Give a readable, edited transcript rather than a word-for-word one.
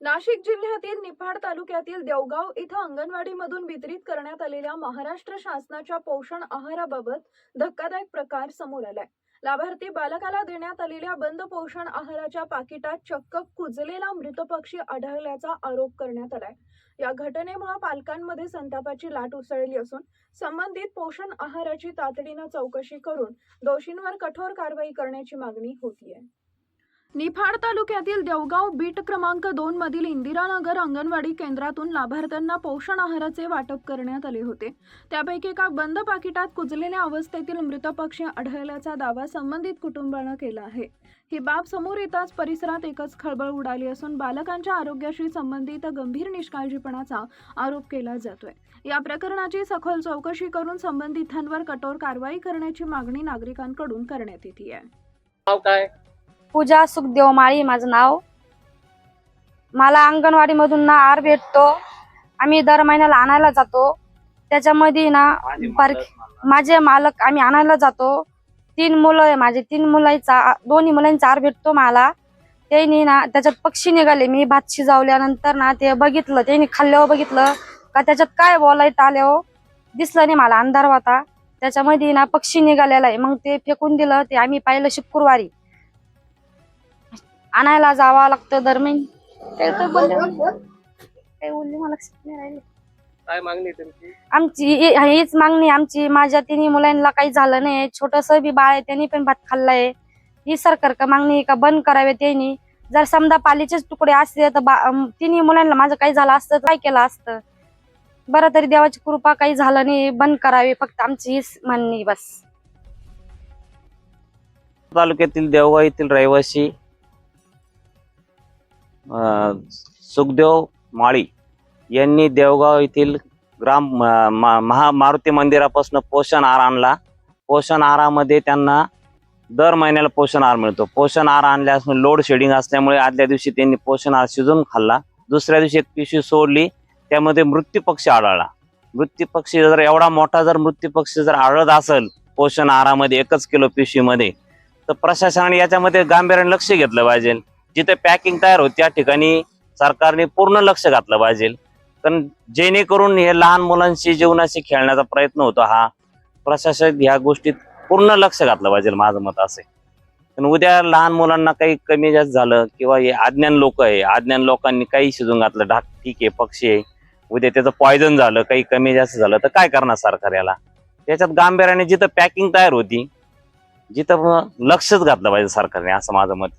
नाशिक जिल्ह्यातील निफाड तालुक्यातील देवगाव इथं अंगणवाडीमधून वितरित करण्यात आलेल्या महाराष्ट्र शासनाच्या पोषण आहाराबाबत धक्कादायक प्रकार समोर आलाय। लाभार्थी बालकाला देण्यात आलेल्या बंद पोषण आहाराच्या पाकिटात चक्क कुजलेला मृत पक्षी आढळल्याचा आरोप करण्यात आलाय। या घटनेमुळे पालकांमध्ये संतापाची लाट उसळली असून संबंधित पोषण आहाराची तातडीने चौकशी करून दोषींवर कठोर कारवाई करण्याची मागणी होतीये। निफाड तालुक्यातील देवगाव बीट क्रमांक 2 मधील इंदिरानगर अंगणवाडी केंद्रातून लाभार्थ्यांना पोषण आहाराचे वाटप करण्यात आले होते। त्यापैकी एका बंद पाकिटात कुजलेल्या अवस्थेतील मृत पक्षी आढळल्याचा दावा संबंधित कुटुंबाने केला आहे। ही बाब समोर येताच परिसरात एकच खळबळ उडाली असून बालकांच्या आरोग्याशी संबंधित गंभीर निष्काळजीपणाचा आरोप केला जातोय। या प्रकरणाची सखोल चौकशी करून संबंधितांवर कठोर कारवाई करण्याची मागणी नागरिकांकडून करण्यात येते आहे। पूजा सुखदेव माळी माझं नाव। मला अंगणवाडी मधून ना आहार भेटतो। आम्ही दर महिन्याला आणायला जातो। त्याच्यामध्ये ना माझे मालक आम्ही आणायला जातो। 3 मुलं आहे माझे, 3 मुलांचा दोन्ही मुलांचा आहार भेटतो मला। त्यांनी ना त्याच्यात पक्षी निघाले। मी भात शिजवल्यानंतर ना ते बघितलं, त्यांनी खाल्ल्यावर बघितलं का त्याच्यात काय बोलायचं आल्यावर दिसलं नाही मला, अंधार होता। त्याच्यामध्ये ना पक्षी निघालेला आहे। मग ते फेकून दिलं। ते आम्ही पाहिलं शुक्रवारी आणायला जावं लागतं दर महिने। काय बोलले मला लक्षात नाही राहिले। काय मागणी तुमची? आमची हीच मागणी आमची। माझ्या 3 मुलांना काही झालं नाही। छोटस बी बाळ आहे, त्यांनी पण भात खाल्लाय। ही सरकार का मागणी का बंद करावे त्यांनी। जर समजा पालीचेच तुकडे असते तर 3 मुलांना माझं काही झालं असतं तर काय केलं असतं बरं। तरी देवाची कृपा काही झालं नाही, बंद करावे फक्त आमची हीच मागणी बस। तालुक्यातील देवगाव येथील रहिवासी सुखदेव माळी यांनी देवगाव येथील ग्राम महामारुती मंदिरापासून पोषण आहार आणला। पोषण आहारामध्ये त्यांना दर महिन्याला पोषण आहार मिळतो। पोषण आहार आणल्यास लोड शेडिंग असल्यामुळे आदल्या दिवशी त्यांनी पोषण आहार शिजून खाल्ला। दुसऱ्या दिवशी एक पिशवी सोडली, त्यामध्ये मृत्यू पक्षी आढळला। मृत्यू पक्षी जर एवढा मोठा मृत्यू पक्षी जर आढळत असेल पोषण आहारामध्ये 1 किलो पिशवीमध्ये, तर प्रशासनाने याच्यामध्ये गांभीर्याने लक्ष घेतलं पाहिजे। जिथे पॅकिंग तयार होती त्या ठिकाणी सरकारने पूर्ण लक्ष घातलं पाहिजे, कारण जेणेकरून हे लहान मुलांशी जीवनाशी खेळण्याचा प्रयत्न होतो। हा प्रशासन ह्या गोष्टीत पूर्ण लक्ष घातलं पाहिजे, माझं मत असे। पण उद्या लहान मुलांना काही कमी जास्त झालं किंवा हे अज्ञान लोक आहे, अज्ञान लोकांनी काही शिजून घातलं, ठीक आहे पक्षी आहे, उद्या त्याचं पॉयझन झालं, काही कमी जास्त झालं तर काय करणार सरकार याला? त्याच्यात गांभीर्याने जिथं पॅकिंग तयार होती जिथं लक्षच घातलं पाहिजे सरकारने, असं माझं मत।